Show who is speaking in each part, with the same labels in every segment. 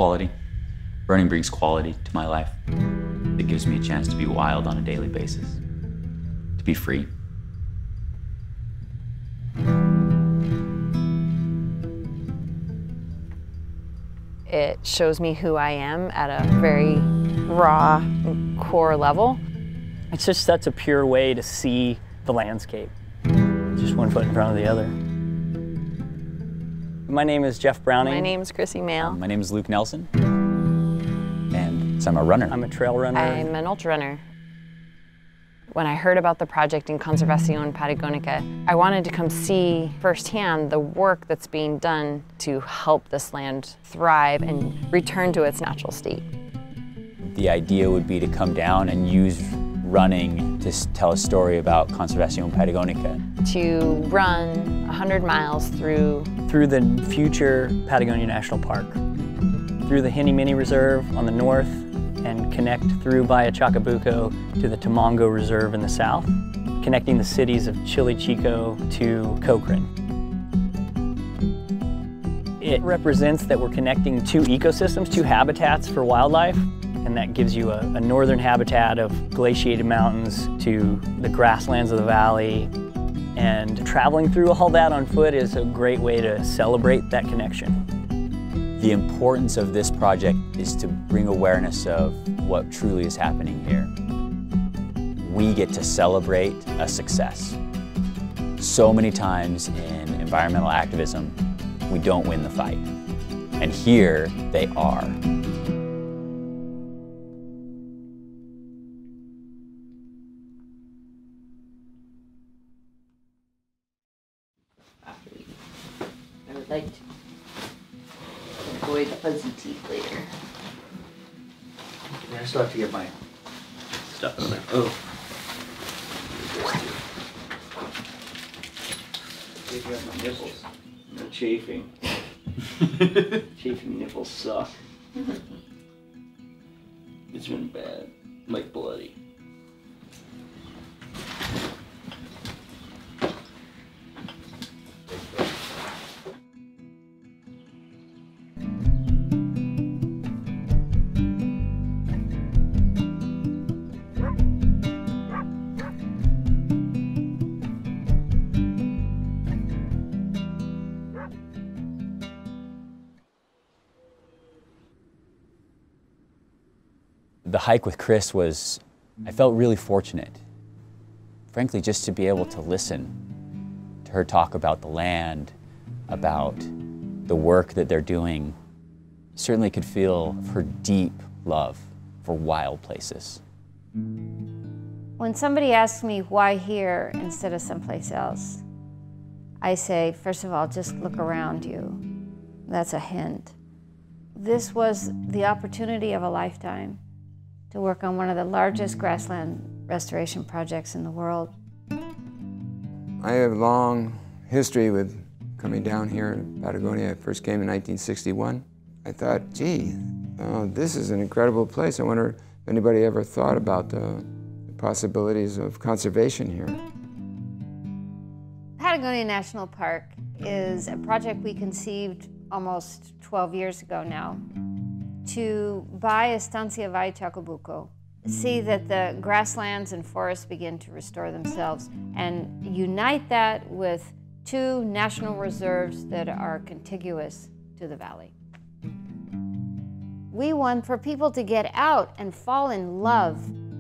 Speaker 1: Quality. Running brings quality to my life. It gives me a chance to be wild on a daily basis, to be free.
Speaker 2: It shows me who I am at a very raw and core level.
Speaker 3: It's just such a pure way to see the landscape, just one foot in front of the other. My name is Jeff Browning.
Speaker 2: My name is Krissy Moehl.
Speaker 1: My name is Luke Nelson, and so I'm a runner.
Speaker 3: I'm a trail runner.
Speaker 2: I'm an ultra runner. When I heard about the project in Conservacion Patagonica, I wanted to come see firsthand the work that's being done to help this land thrive and return to its natural state.
Speaker 1: The idea would be to come down and use running to tell a story about Conservacion Patagonica.
Speaker 2: To run 100 miles through
Speaker 3: the future Patagonia National Park, through the Henny Mini Reserve on the north, and connect through via Chacabuco to the Tamongo Reserve in the south, connecting the cities of Chile Chico to Cochrane. It represents that we're connecting two ecosystems, two habitats for wildlife, and that gives you a northern habitat of glaciated mountains to the grasslands of the valley. And traveling through all that on foot is a great way to celebrate that connection.
Speaker 1: The importance of this project is to bring awareness of what truly is happening here. We get to celebrate a success. So many times in environmental activism, we don't win the fight. And here they are.
Speaker 4: I would like to avoid fuzzy teeth later.
Speaker 5: I still have to get my stuff in there. Oh. Take out my nipples. They're chafing. Chafing nipples suck. It's been bad. Like bloody.
Speaker 1: The hike with Chris was, I felt really fortunate. Frankly, just to be able to listen to her talk about the land, about the work that they're doing. Certainly could feel her deep love for wild places.
Speaker 6: When somebody asks me why here instead of someplace else, I say, first of all, just look around you. That's a hint. This was the opportunity of a lifetime to work on one of the largest grassland restoration projects in the world.
Speaker 7: I have a long history with coming down here in Patagonia. I first came in 1961. I thought, gee, this is an incredible place. I wonder if anybody ever thought about the possibilities of conservation here.
Speaker 6: Patagonia National Park is a project we conceived almost 12 years ago now to buy Estancia Valle Chacabuco, see that the grasslands and forests begin to restore themselves, and unite that with two national reserves that are contiguous to the valley. We want for people to get out and fall in love,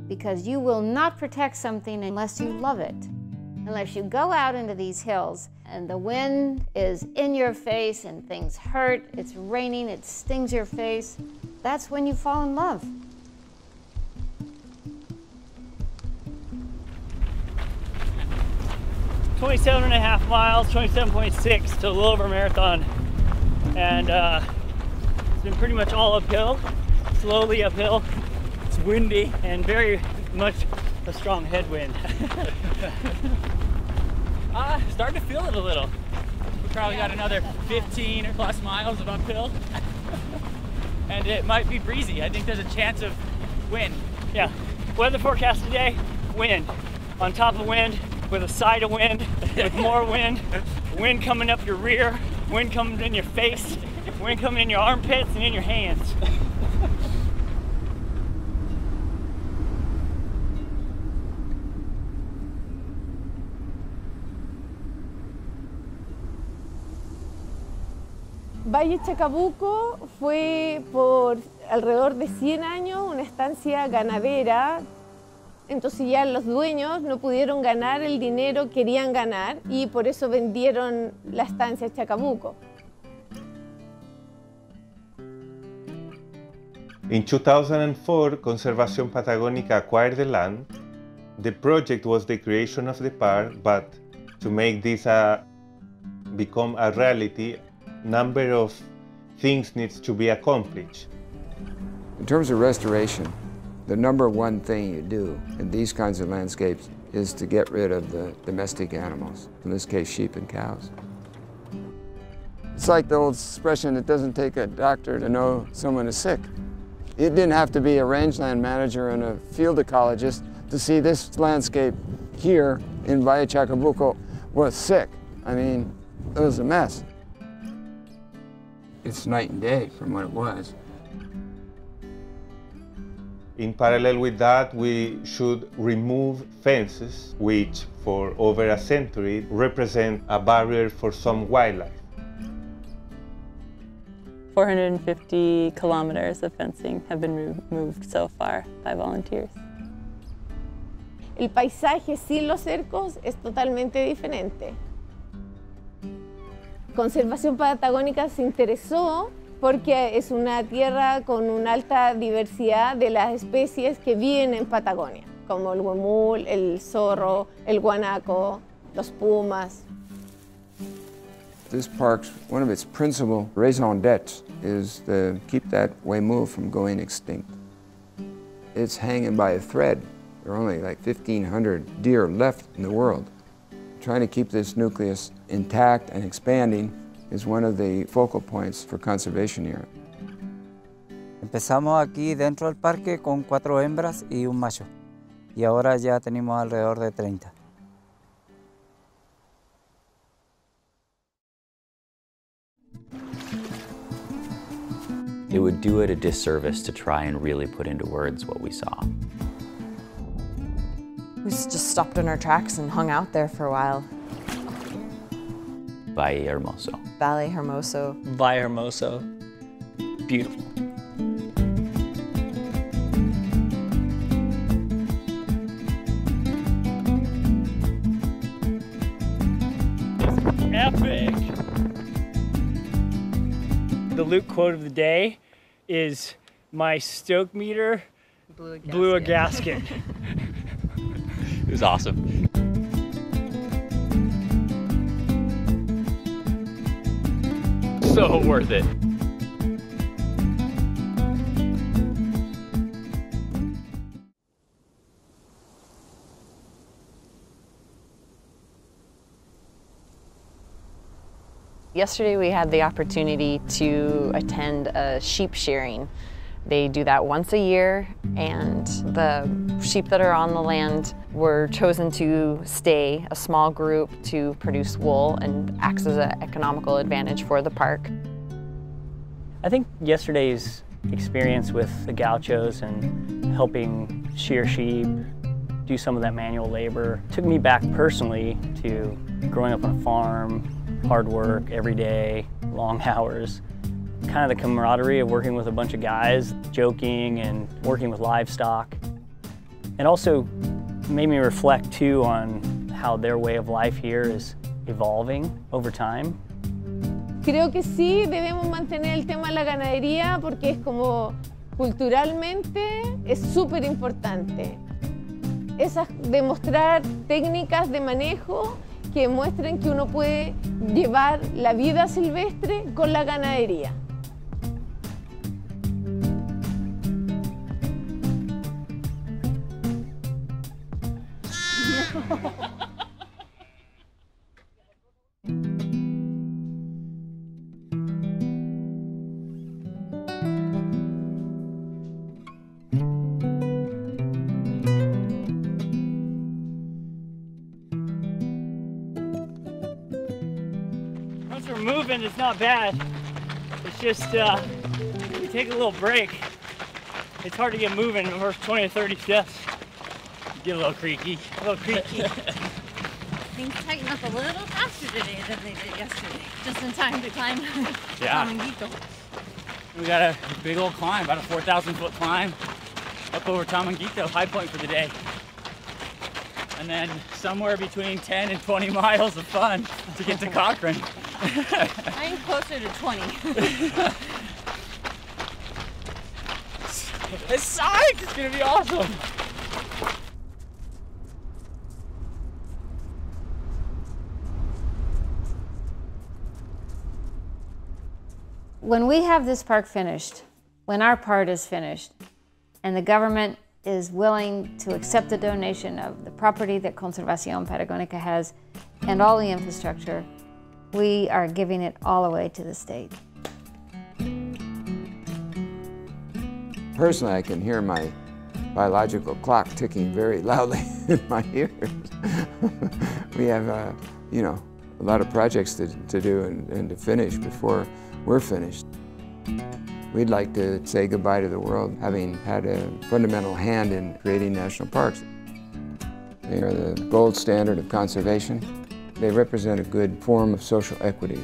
Speaker 6: because you will not protect something unless you love it. Unless you go out into these hills and the wind is in your face and things hurt, it's raining, it stings your face, that's when you fall in love.
Speaker 3: .5 miles, 27.6 to a little over a marathon. And it's been pretty much all uphill, slowly uphill. It's windy and very much a strong headwind. Starting to feel it a little. We probably got another 15 or plus miles of uphill. And it might be breezy. I think there's a chance of wind. Yeah, weather forecast today, wind. On top of wind, with a side of wind, with more wind, wind coming up your rear, wind coming in your face. If wind coming in your armpits and in your hands.
Speaker 8: Valle Chacabuco fue por alrededor de 100 años una estancia ganadera, entonces ya los dueños no pudieron ganar el dinero que querían ganar y por eso vendieron la estancia Chacabuco.
Speaker 9: In 2004, Conservacion Patagonica acquired the land. The project was the creation of the park, but to make this become a reality, number of things needs to be accomplished.
Speaker 7: In terms of restoration, the number one thing you do in these kinds of landscapes is to get rid of the domestic animals, in this case sheep and cows. It's like the old expression, it doesn't take a doctor to know someone is sick. It didn't have to be a rangeland manager and a field ecologist to see this landscape here in Valle Chacabuco was sick. I mean, it was a mess. It's night and day from what it was.
Speaker 9: In parallel with that, we should remove fences, which for over a century represent a barrier for some wildlife.
Speaker 10: 450 kilometers of fencing have been removed so far by volunteers.
Speaker 8: El paisaje sin los cercos es totalmente diferente. Conservación Patagónica se interesó porque es una tierra con una alta diversidad de las especies que viven en Patagonia, como el huemul, el zorro, el guanaco, los pumas.
Speaker 7: This park's, one of its principal raison d'etre is to keep that huemul from going extinct. It's hanging by a thread. There are only like 1,500 deer left in the world. Trying to keep this nucleus intact and expanding is one of the focal points for conservation here.
Speaker 11: Empezamos aquí dentro del parque con 4 hembras y un macho. Y ahora ya tenemos alrededor de 30.
Speaker 1: It would do it a disservice to try and really put into words what we saw.
Speaker 2: We just stopped in our tracks and hung out there for a while.
Speaker 1: Valle Hermoso.
Speaker 2: Valle Hermoso.
Speaker 3: Valle Hermoso. Beautiful. Epic! The Luke quote of the day is, "My stoke meter blew a gasket."
Speaker 1: It was awesome. So worth it.
Speaker 2: Yesterday we had the opportunity to attend a sheep shearing. They do that once a year, and the sheep that are on the land were chosen to stay, a small group, to produce wool and acts as an economical advantage for the park.
Speaker 3: I think yesterday's experience with the gauchos and helping shear sheep, do some of that manual labor, took me back personally to growing up on a farm, hard work every day, long hours. Kind of the camaraderie of working with a bunch of guys, joking and working with livestock. And also made me reflect too on how their way of life here is evolving over time.
Speaker 8: Creo que sí debemos mantener el tema de la ganadería porque es como culturalmente es súper importante. Esas demostrar técnicas de manejo que muestren que uno puede llevar la vida silvestre con la ganadería.
Speaker 3: Once we're moving, it's not bad. It's just, we take a little break. It's hard to get moving in the first 20 or 30 steps. Get a little creaky,
Speaker 6: Things tighten up a little faster today than they did yesterday. Just in time to climb Tamanguito.
Speaker 3: We got a big old climb, about a 4,000-foot climb up over Tamanguito, high point for the day. And then somewhere between 10 and 20 miles of fun to get to Cochrane.
Speaker 6: I'm closer to 20.
Speaker 3: It's psyched! It's gonna be awesome!
Speaker 6: When we have this park finished, when our part is finished, and the government is willing to accept the donation of the property that Conservacion Patagonica has and all the infrastructure, we are giving it all away to the state.
Speaker 7: Personally, I can hear my biological clock ticking very loudly in my ears. We have, you know, a lot of projects to do and to finish before we're finished. We'd like to say goodbye to the world, having had a fundamental hand in creating national parks. They are the gold standard of conservation. They represent a good form of social equity.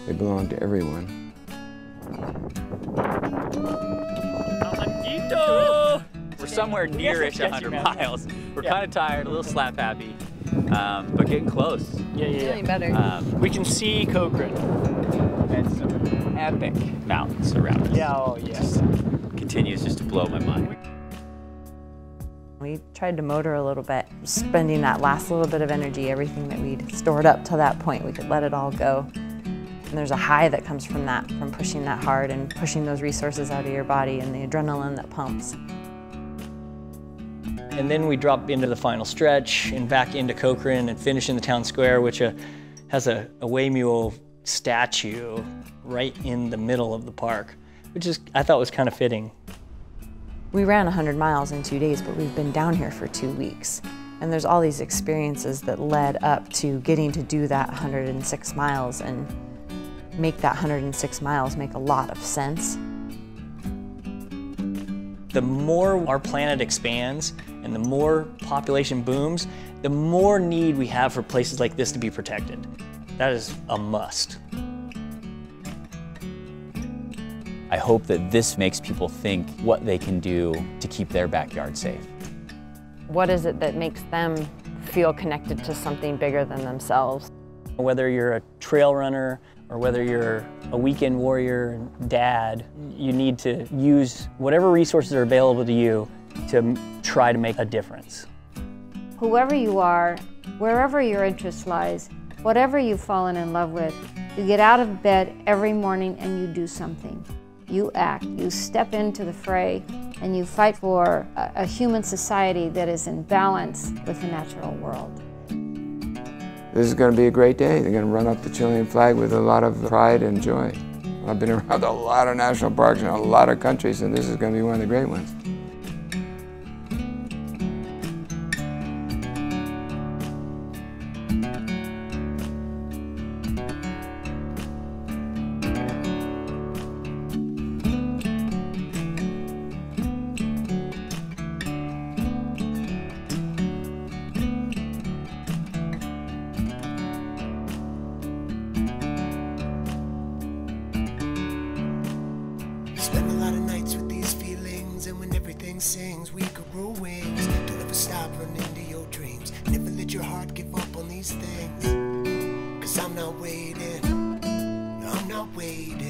Speaker 7: They belong to everyone.
Speaker 1: We're somewhere near-ish 100 miles. We're kind of tired, a little slap happy, but getting close.
Speaker 2: Feeling better.
Speaker 3: We can see Cochrane.
Speaker 1: And some epic mountains around us.
Speaker 3: Yeah, oh yeah.
Speaker 1: Continues just to blow my mind.
Speaker 2: We tried to motor a little bit, spending that last little bit of energy, everything that we'd stored up to that point, we could let it all go. And there's a high that comes from that, from pushing that hard and pushing those resources out of your body and the adrenaline that pumps.
Speaker 3: And then we drop into the final stretch and back into Cochrane and finish in the town square, which has a way mule statue right in the middle of the park, which I thought was kind of fitting.
Speaker 2: We ran 100 miles in 2 days, but we've been down here for 2 weeks. And there's all these experiences that led up to getting to do that 106 miles and make that 106 miles make a lot of sense.
Speaker 3: The more our planet expands and the more population booms, the more need we have for places like this to be protected. That is a must.
Speaker 1: I hope that this makes people think what they can do to keep their backyard safe.
Speaker 2: What is it that makes them feel connected to something bigger than themselves?
Speaker 3: Whether you're a trail runner or whether you're a weekend warrior dad, you need to use whatever resources are available to you to try to make a difference.
Speaker 6: Whoever you are, wherever your interest lies, whatever you've fallen in love with, you get out of bed every morning and you do something. You act, you step into the fray, and you fight for a human society that is in balance with the natural world.
Speaker 7: This is going to be a great day. They're going to run up the Chilean flag with a lot of pride and joy. I've been around a lot of national parks in a lot of countries, and this is going to be one of the great ones.
Speaker 12: Spend a lot of nights with these feelings, and when everything sings, we could grow wings. Don't ever stop running to your dreams. Never let your heart give up on these things. 'Cause I'm not waiting, I'm not waiting.